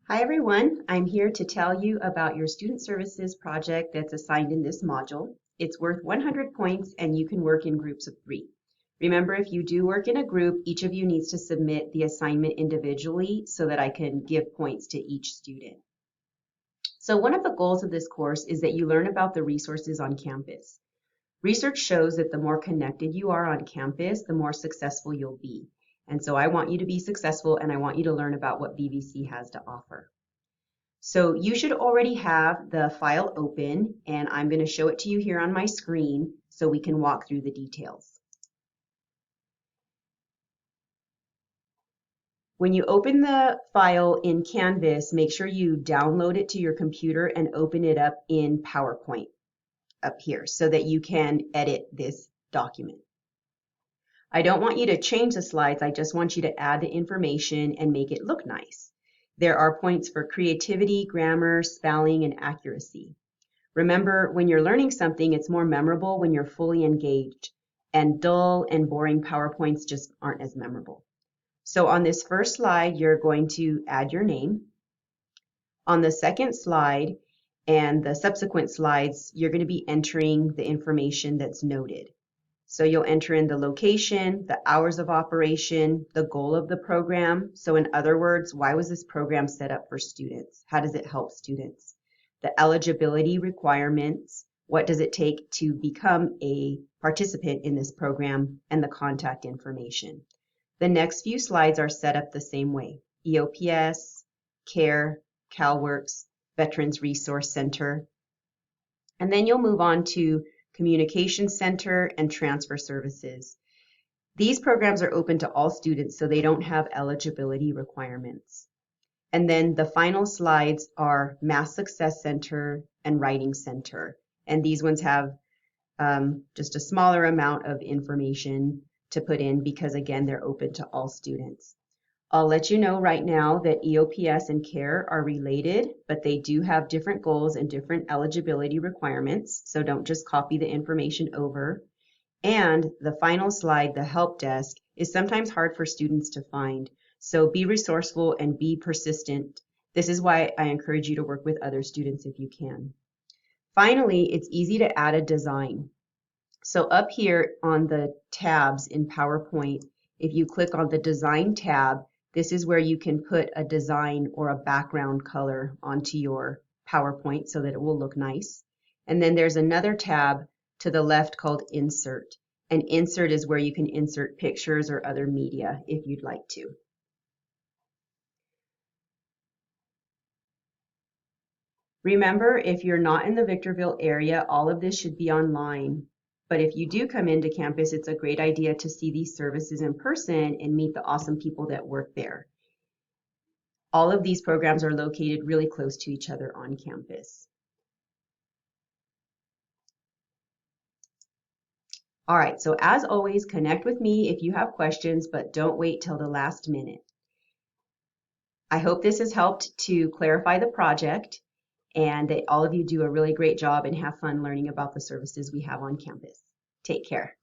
Hi everyone, I'm here to tell you about your student services project that's assigned in this module. It's worth 100 points and you can work in groups of 3. Remember, if you do work in a group, each of you needs to submit the assignment individually so that I can give points to each student. So one of the goals of this course is that you learn about the resources on campus. Research shows that the more connected you are on campus, the more successful you'll be. And so I want you to be successful and I want you to learn about what BVC has to offer. So you should already have the file open, and I'm going to show it to you here on my screen so we can walk through the details. When you open the file in Canvas, make sure you download it to your computer and open it up in PowerPoint up here so that you can edit this document. I don't want you to change the slides, I just want you to add the information and make it look nice. There are points for creativity, grammar, spelling, and accuracy. Remember, when you're learning something, it's more memorable when you're fully engaged, and dull and boring PowerPoints just aren't as memorable. So on this first slide, you're going to add your name. On the second slide and the subsequent slides, you're going to be entering the information that's noted. So you'll enter in the location, the hours of operation, the goal of the program. So in other words, why was this program set up for students? How does it help students? The eligibility requirements, what does it take to become a participant in this program, and the contact information. The next few slides are set up the same way. EOPS, CARE, CalWORKS, Veterans Resource Center. And then you'll move on to Communication Center and Transfer Services. These programs are open to all students, so they don't have eligibility requirements. And then the final slides are Math Success Center and Writing Center. And these ones have just a smaller amount of information to put in because, again, they're open to all students. I'll let you know right now that EOPS and CARE are related, but they do have different goals and different eligibility requirements, so don't just copy the information over. And the final slide, the help desk, is sometimes hard for students to find. So be resourceful and be persistent. This is why I encourage you to work with other students if you can. Finally, it's easy to add a design. So up here on the tabs in PowerPoint, if you click on the Design tab, this is where you can put a design or a background color onto your PowerPoint so that it will look nice. And then there's another tab to the left called Insert. And Insert is where you can insert pictures or other media if you'd like to. Remember, if you're not in the Victorville area, all of this should be online. But if you do come into campus, it's a great idea to see these services in person and meet the awesome people that work there. All of these programs are located really close to each other on campus. All right, so as always, connect with me if you have questions, but don't wait till the last minute. I hope this has helped to clarify the project and that all of you do a really great job and have fun learning about the services we have on campus. Take care.